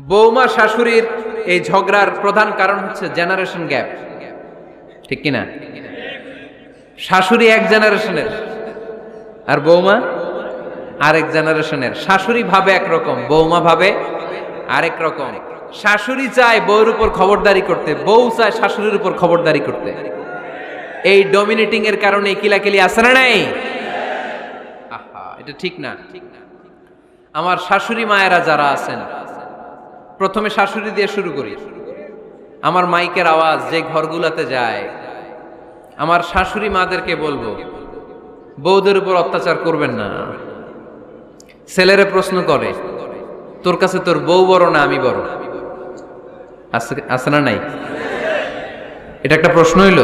বৌমা শাশুড়ির এই ঝগড়ার প্রধান কারণ হচ্ছে জেনারেশন গ্যাপ, ঠিক কিনা? শাশুড়ি এক জেনারেশনের আর বৌমা আরেক জেনারেশনের। শাশুড়ি ভাবে একরকম, বৌমা ভাবে আরেক রকম। শাশুড়ি চায় বউর উপর খবরদারি করতে, বউ চায় শাশুড়ির উপর খবরদারি করতে। এই ডমিনেটিং এর কারণে কিলাকিলি আছে না নাই? আহা, এটা ঠিক না। আমার শাশুড়ি মায়েরা যারা আছেন, প্রথমে শাশুড়ি দিয়ে শুরু করি। আমার মাইকের আওয়াজ যে ঘরগুলাতে যায়, আমার শাশুড়ি মাদেরকে বলবো, বউদের উপর অত্যাচার করবেন না। ছেলেরা প্রশ্ন করে, তোর কাছে তোর বউ বড় না আমি বড়? আছে না নাই? এটা একটা প্রশ্ন হইল।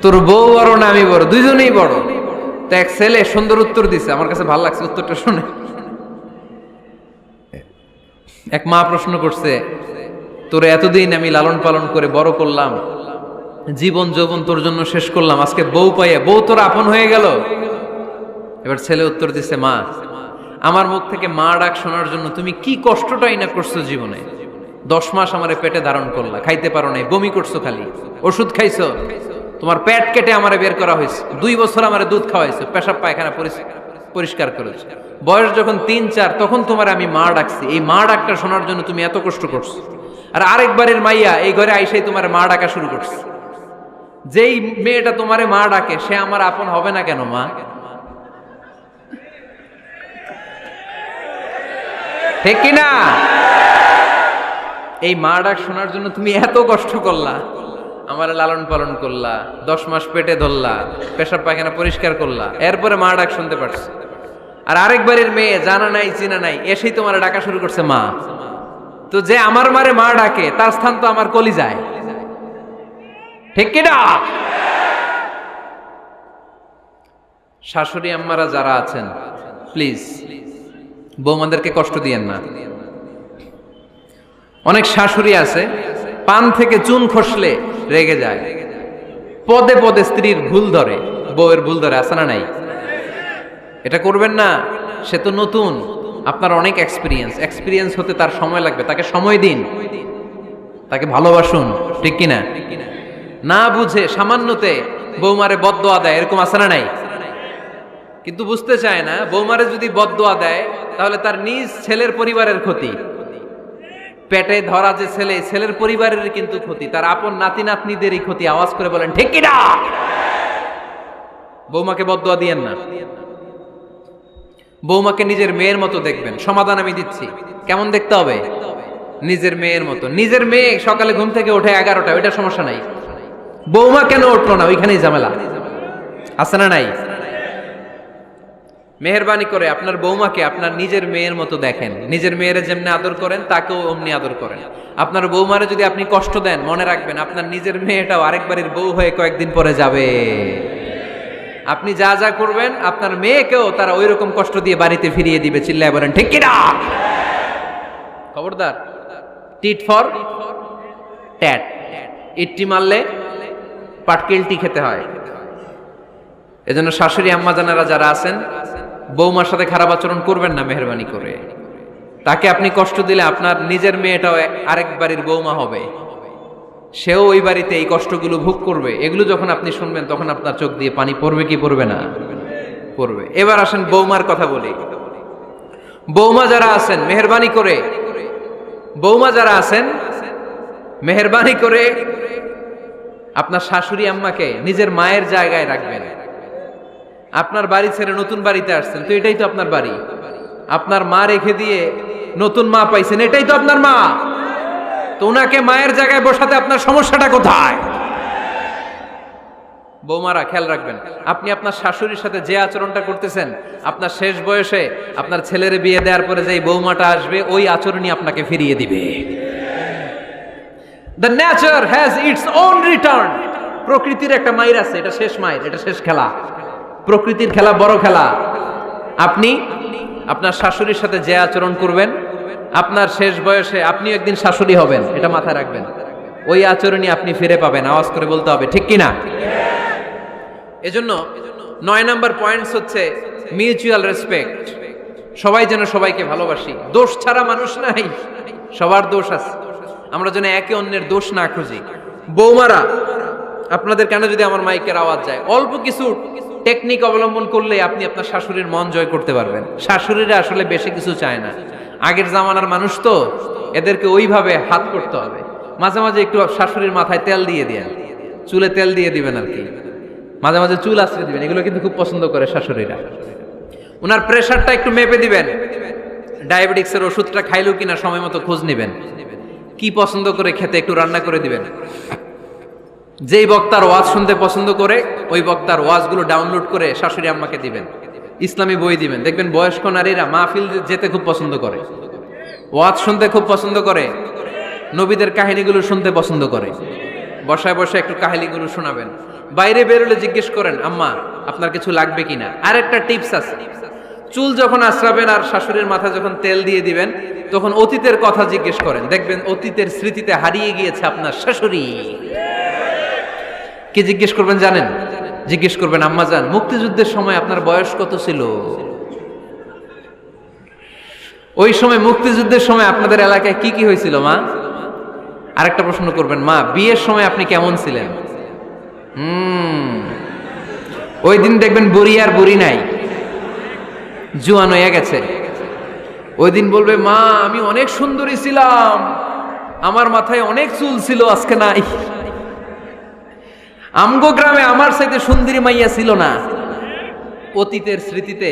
তোর বউ বড় না আমি বড়? দুইজনেই বড়। তো এক ছেলে সুন্দর উত্তর দিছে, আমার কাছে ভালো লাগছে উত্তরটা শুনে। এক মা প্রশ্ন করছে, তোর এতদিন আমি লালন পালন করে বড় করলাম, জীবন যৌবন তোর জন্য শেষ করলাম, আজকে বউ পাইয়া বউ তোর আপন হয়ে গেল? এবার ছেলে উত্তর দিছে, মা, আমার মুখ থেকে মা ডাক শোনার জন্য তুমি কি কষ্টটাই না করছো জীবনে। 10 মাস আমারে পেটে ধারণ করলা, খাইতে পারো নাই, বমি করছো, খালি ওষুধ খাইছো, তোমার পেট কেটে আমারে বের করা হয়েছে, 2 বছর আমারে দুধ খাওয়াইছো, পেশাব পায়খানা পরিষ্কার করেছো। বয়স যখন 3-4 তখন তোমার আমি মা ডাকছি, এই মা ডাকটা শোনার জন্য তুমি এত কষ্ট করছো। আর আরেকবারের মাইয়া এই ঘরে আইসাই তোমার মা ডাকা শুরু করছে। যেই মেয়েটা তোমারে মা ডাকে সে আমার আপন হবে না কেন মা? ঠিক কিনা? এই মা ডাক শোনার জন্য তুমি এত কষ্ট করলা, আমার লালন পালন করলা, 10 মাস পেটে ধরলা, পেশাব পায়খানা পরিষ্কার করলা, এরপরে মা ডাক শুনতে পারছো। আর আরেকবারের মেয়ে জানা নাই চিনা নাই এসেই তোমার ডাকা শুরু করছে মা। তো যে আমার মারে মা ডাকে তার স্থান তো আমার কলিজায়, ঠিক কিনা? শাশুড়ি আম্মারা যারা আছেন, প্লিজ বৌমাদেরকে কষ্ট দিয়েন না। অনেক শাশুড়ি আছে পান থেকে চুন খসলে রেগে যায়, পদে পদে স্ত্রীর ভুল ধরে, বউয়ের ভুল ধরে, আছে না নাই? এটা করবেন না। সে তো নতুন, আপনার অনেক এক্সপিরিয়েন্স হতে তার সময় লাগবে, তাকে সময় দিন, তাকে ভালোবাসুন, ঠিক কিনা? না বুঝে সামান্যতে বৌমারে বদদোয়া দেয়, এরকম আছে না নাই? কিন্তু বুঝতে চায় না, বৌমারে যদি বদদোয়া দেয় তাহলে তার নিজ ছেলের পরিবারের ক্ষতি, পেটে ধরা যে ছেলে, ছেলের পরিবারের কিন্তু ক্ষতি, তার আপন নাতি নাতনিদেরই ক্ষতি। আওয়াজ করে বলেন ঠিক কিনা? বৌমাকে বদদোয়া দিয়েন না। বৌমাকে নিজের মেয়ের মতো দেখবেন। সমাধান আমি দিচ্ছি। কেমন দেখতে হবে? নিজের মেয়ের মতো। নিজের মেয়ে সকালে ঘুম থেকে ওঠে 11টা, ওইটা সমস্যা নাই। বৌমা কেন উঠলো না, ওইখানেই ঝামেলা, আছে না নাই? মেহেরবানি করে আপনার বৌমাকে আপনার নিজের মেয়ের মতো দেখেন। নিজের মেয়েরে যেমনি আদর করেন তাকেও অমনি আদর করেন। আপনার বৌমারে যদি আপনি কষ্ট দেন, মনে রাখবেন আপনার নিজের মেয়েটাও আরেকবারের বউ হয়ে কয়েকদিন পরে যাবে। আপনি যা যা করবেন আপনার মেয়েকেও তারা ওই রকম কষ্ট দিয়ে বাড়িতে ফিরিয়ে দিবে। চিল্লায় বলেন ঠিক কিনা? খবরদার, টিট ফর ট্যাট। ইট্টি মারলে পাটকেলটি খেতে হয়। এজন্য শাশুড়ি আম্মা জানারা যারা আছেন, বৌমার সাথে খারাপ আচরণ করবেন না মেহেরবানি করে। তাকে আপনি কষ্ট দিলে আপনার নিজের মেয়েটাও আরেক বাড়ির বৌমা হবে, সেও ওই বাড়িতে এই কষ্টগুলো ভোগ করবে। এগুলো যখন আপনি শুনবেন তখন আপনার চোখ দিয়ে পানি পড়বে কি পড়বে না? পড়বে। এবার আসেন বৌমার কথা বলি। বৌমা যারা আছেন মেহেরবানি করে, বৌমা যারা আছেন মেহেরবানি করে আপনার শাশুড়ি আম্মাকে নিজের মায়ের জায়গায় রাখবেন। আপনার বাড়ি ছেড়ে নতুন বাড়িতে আসছেন, তো এটাই তো আপনার বাড়ি। আপনার মা রেখে দিয়ে নতুন মা পাইছেন, এটাই তো আপনার মা। তো ওনাকে মায়ের জায়গায় বসাতে আপনার সমস্যাটা কোথায়? বৌমারা খেয়াল রাখবেন, আপনি আপনার শাশুড়ির সাথে যে আচরণটা করতেছেন, আপনার শেষ বয়সে আপনার ছেলের বিয়ে দেওয়ার পরে যে বৌমাটা আসবে ওই আচরণই আপনাকে ফিরিয়ে দিবে। The nature has its own return. প্রকৃতির একটা মাইর আছে, এটা শেষ মাইর, এটা শেষ খেলা। প্রকৃতির খেলা বড় খেলা। আপনি আপনার শাশুড়ির সাথে যে আচরণ করবেন, আপনার শেষ বয়সে আপনি একদিন শাশুড়ি হবেন, এটা মাথায় রাখবেন। ওই আচরণই আপনি ফিরে পাবেন। আওয়াজ করে বলতে হবে ঠিক কিনা? এজন্য 9 নাম্বার পয়েন্টস হচ্ছে মিউচুয়াল রেসপেক্ট। সবাই যেন সবাইকে ভালোবাসি। দোষ ছাড়া মানুষ নাই। সবার দোষ আছে, আমরা যেন একে অন্যের দোষ না খুঁজি। বৌমারা, আপনাদের কেন যদি আমার মাইকের আওয়াজ যায়, অল্প কিছু টেকনিক অবলম্বন করলে আপনি আপনার শাশুড়ির মন জয় করতে পারবেন। শাশুড়িরা আসলে বেশি কিছু চায় না, আগের জামানার মানুষ তো, এদেরকে ওইভাবে হাত করতে হবে। মাঝে মাঝে একটু শাশুড়ির মাথায় তেল দিয়ে দেন, চুলে তেল দিয়ে দিবেন আর কি, মাঝে মাঝে চুল আশ্রয় দিবেন, এগুলো কিন্তু খুব পছন্দ করে শাশুড়িরা। ওনার প্রেশারটা একটু মেপে দিবেন, ডায়াবেটিক্সের ওষুধটা খাইলো কিনা সময় মতো খোঁজ নিবেন, কি পছন্দ করে খেতে একটু রান্না করে দিবেন। যেই বক্তার ওয়াজ শুনতে পছন্দ করে ওই বক্তার ওয়াজগুলো ডাউনলোড করে শাশুড়ি আম্মাকে দিবেন, ইসলামী বই দিবেন। দেখবেন বয়স্ক নারীরা মাহফিল যেতে খুব পছন্দ করে, ওয়াজ শুনতে খুব পছন্দ করে, নবীদের কাহিনীগুলো শুনতে পছন্দ করে। বসায় বসায় একটু কাহিনীগুলো শোনাবেন। বাইরে বেরোলে জিজ্ঞেস করেন, আম্মা আপনার কিছু লাগবে কিনা। আর একটা টিপস আছে, চুল যখন আশ্রাবেন আর শাশুড়ির মাথায় যখন তেল দিয়ে দিবেন, তখন অতীতের কথা জিজ্ঞেস করেন, দেখবেন অতীতের স্মৃতিতে হারিয়ে গিয়েছে আপনার শাশুড়ি। কি জিজ্ঞেস করবেন জানেন? জিজ্ঞেস করবেন, আম্মা জান, মুক্তিযুদ্ধের সময় আপনার বয়স কত ছিল? ওই সময় মুক্তিযুদ্ধের সময় আপনাদের এলাকায় কি কি হয়েছিল মা? আরেকটা প্রশ্ন করবেন, মা বিয়ের সময় আপনি কেমন ছিলেন? ওই দিন দেখবেন বুড়ি আর বুড়ি নাই, জুয়ান হয়ে গেছে। ওই দিন বলবে, মা আমি অনেক সুন্দরী ছিলাম, আমার মাথায় অনেক চুল ছিল, আজকে নাই। আমগো গ্রামে আমার সাথে সুন্দরী মাইয়া ছিল না। অতীতের স্মৃতিতে,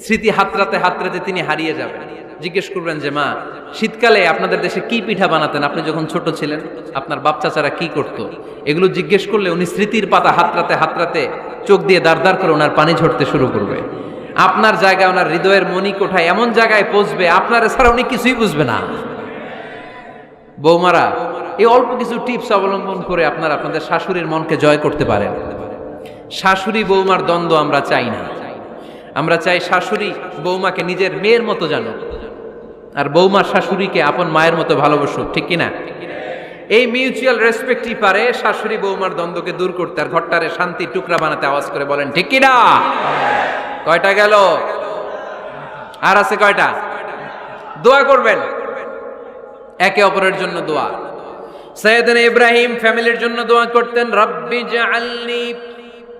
স্মৃতি হাতরাতে হাতরাতে তিনি হারিয়ে যাবেন। জিজ্ঞেস করবেন যে, মা শীতকালে আপনাদের দেশে কি পিঠা বানাতেন আপনি যখন ছোট ছিলেন, আপনার বাপ চাচারা কি করতো? এগুলো জিজ্ঞেস করলে উনি স্মৃতির পাতা হাতরাতে হাতরাতে চোখ দিয়ে দাঁড় দাঁড় করে ওনার পানি ঝরতে শুরু করবে। আপনার জায়গায়, ওনার হৃদয়ের মনি কোঠায় এমন জায়গায় পৌঁছবে, আপনার ছাড়া উনি কিছুই বুঝবে না। বৌমারা, এই অল্প কিছু টিপস অবলম্বন করে আপনারা আপনাদের শাশুড়ির মনকে জয় করতে পারেন। শাশুড়ি বৌমার দ্বন্দ্ব আমরা চাই না, আমরা চাই শাশুড়ি বৌমাকে নিজের মেয়ের মতো জানো, আর বৌমার শাশুড়িকে আপন মায়ের মতো ভালোবাসুক, ঠিক কিনা? এই মিউচুয়াল রেসপেক্টই পারে শাশুড়ি বৌমার দ্বন্দ্বকে দূর করতে, আর ঘরটারে শান্তির টুকরা বানাতে। আওয়াজ করে বলেন ঠিক কিনা? কয়টা গেল? আর আছে কয়টা? দোয়া করবেন একে অপরের জন্য। দোয়া, সাইয়েদনা ইব্রাহিম ফ্যামিলির জন্য দোয়া করতেন, রব্বি জাআলনি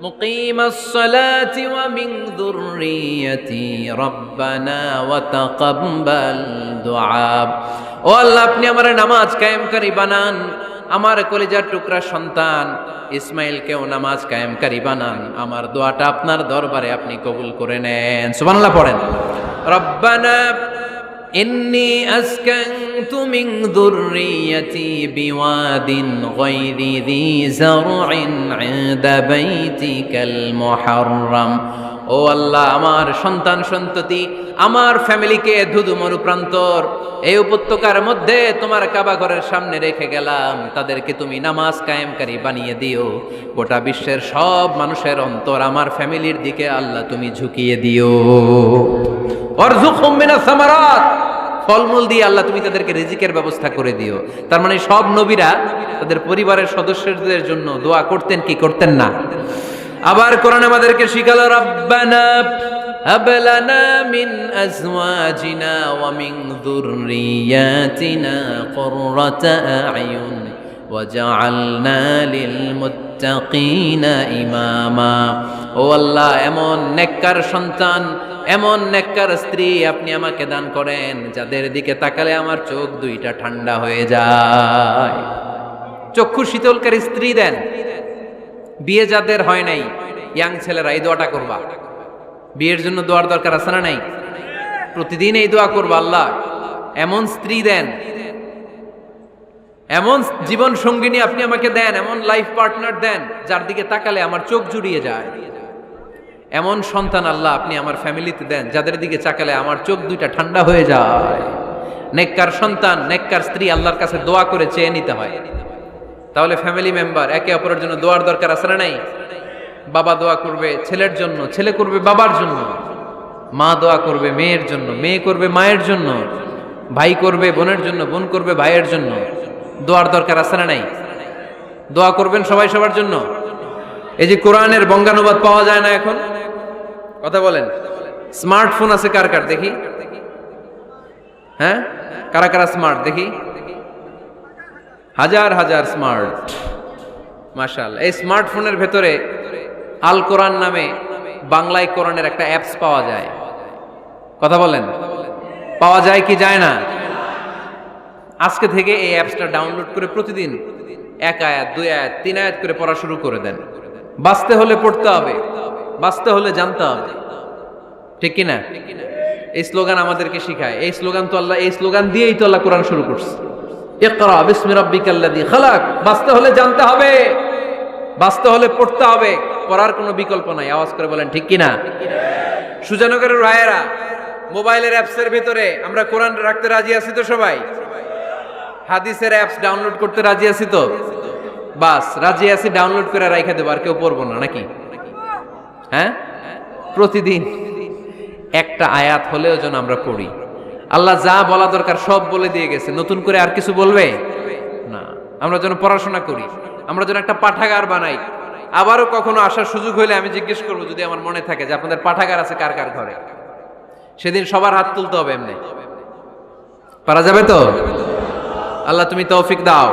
মুকিমাস সালাতি ওয়া মিন যুররিয়াতি রব্বানা ওয়া তাকাব্বাল দুআ। ও আল্লাহ, আপনি আমার নামাজ কায়েমকারী বানান, আমার কলিজার টুকরা সন্তান ইসমাইলকেও নামাজ কায়েমকারী বানান, আমার দোয়াটা আপনার দরবারে আপনি কবুল করে নেন। সুবহানাল্লাহ পড়েন। রব্বানা ইন্নী আসকানতু মিন যুররিয়াতি বিওয়াদিন গায়রি যী যারইন ইনদা বাইতিকাল মুহাররাম। ও আল্লাহ, আমার সন্তান সন্ততি, আমার ফ্যামিলিকে ধুধু মরুপ্রান্তর এই উপত্যকার মধ্যে তোমার কাবা ঘরের সামনে রেখে গেলাম, তাদেরকে তুমি নামাজ কায়েমকারী বানিয়ে দিও। গোটা বিশ্বের সব মানুষের অন্তর আমার ফ্যামিলির দিকে আল্লাহ তুমি ঝুঁকিয়ে দিও। ওয়ারযুকহুম মিনাস সামারাত, ফলমূল দিয়ে আল্লাহ তুমি তাদেরকে রিজিকের ব্যবস্থা করে দিও। তার মানে সব নবীরা তাদের পরিবারের সদস্যদের জন্য দোয়া করতেন কি করতেন না? আবার কোরআন আমাদেরকে শিখালো, রব্বানা হাব লানা মিন আজওয়াজিনা ওয়া মিন যুররিয়াতিনা কুররাতা আ'য়ুন ওয়াজআলনা লিল মুত্তাকিনা ইমামা। ও আল্লাহ, এমন নেককার সন্তান, এমন নেককার স্ত্রী আপনি আমাকে দান করেন যাদের দিকে তাকালে আমার চোখ দুইটা ঠান্ডা হয়ে যায়। চক্ষু শীতলকারী স্ত্রী দেন। বিয়ে যাদের হয় নাই, ইয়াং ছেলেরা এই দোয়াটা করবা। বিয়ের জন্য দোয়ার দরকার আছে না নাই? প্রতিদিন এই দোয়া করবা, আল্লাহ এমন স্ত্রী দেন, এমন জীবন সঙ্গিনী আপনি আমাকে দেন, এমন লাইফ পার্টনার দেন যার দিকে তাকালে আমার চোখ জুড়িয়ে যায়। এমন সন্তান আল্লাহ আপনি আমার ফ্যামিলিতে দেন যাদের দিকে তাকালে আমার চোখ দুইটা ঠান্ডা হয়ে যায়। নেককার সন্তান, নেককার স্ত্রী আল্লাহর কাছে দোয়া করে চেয়ে নিতে হয়। তাহলে ফ্যামিলি মেম্বার একে অপরের জন্য দোয়ার দরকার আছে না নাই? বাবা দোয়া করবে ছেলের জন্য, ছেলে করবে বাবার জন্য, মা দোয়া করবে মেয়ের জন্য, মেয়ে করবে মায়ের জন্য, ভাই করবে বোনের জন্য, বোন করবে ভাইয়ের জন্য। দোয়ার দরকার আছে না নাই? দোয়া করবেন সবাই সবার জন্য। এই যে কোরআনের বঙ্গানুবাদ পাওয়া যায় না এখন, কথা বলেন। স্মার্টফোন আছে কার কার দেখি? হ্যাঁ, কারা কারা স্মার্ট দেখি? হাজার হাজার স্মার্ট, মাশাআল্লাহ। এই স্মার্টফোনের ভেতরে আল কোরআন নামে বাংলায় কোরআনের একটা অ্যাপস পাওয়া যায়। কথা বলেন, পাওয়া যায় কি যায় না? আজকে থেকে এই অ্যাপসটা ডাউনলোড করে প্রতিদিন 1 আয়াত 2 আয়াত 3 আয়াত করে পড়া শুরু করে দেন। বাঁচতে হলে পড়তে হবে, বাঁচতে হলে জানতে হবে, ঠিক কি না? এই স্লোগান আমাদেরকে শিখায়। এই স্লোগান তো আল্লাহ, এই স্লোগান দিয়েই তো আল্লাহ কোরআন শুরু করছে, ইকরা বিসমি রাব্বিকাল্লাযী খালাক। বাঁচতে হলে জানতে হবে, বাঁচতে হলে পড়তে হবে, পড়ার কোনো বিকল্প নাই। আওয়াজ করে বলেন ঠিক কি না? সুজানগরের রায়েরা, মোবাইলের অ্যাপসের ভিতরে আমরা কোরআন রাখতে রাজি আছি তো সবাই? হাদিসের অ্যাপস ডাউনলোড করতে রাজি আছি তো? বাস রাজি আছি, ডাউনলোড করে রাইখা দেবো, আর কেউ পড়বো না নাকি? হ্যাঁ, প্রতিদিন একটা আয়াত হলেও যেন আমরা পড়ি। আল্লাহ যা বলা দরকার সব বলে দিয়ে গেছে, নতুন করে আর কিছু বলবে না। আমরা যেন পড়াশোনা করি, আমরা যেন একটা পাঠাগার বানাই। আবারও কখনো আসার সুযোগ হইলে আমি জিজ্ঞেস করবো, যদি আমার মনে থাকে যে আপনাদের পাঠাগার আছে কার কার ঘরে, সেদিন সবার হাত তুলতে হবে। এমনি পারা যাবে তো? আল্লাহ তুমি তৌফিক দাও।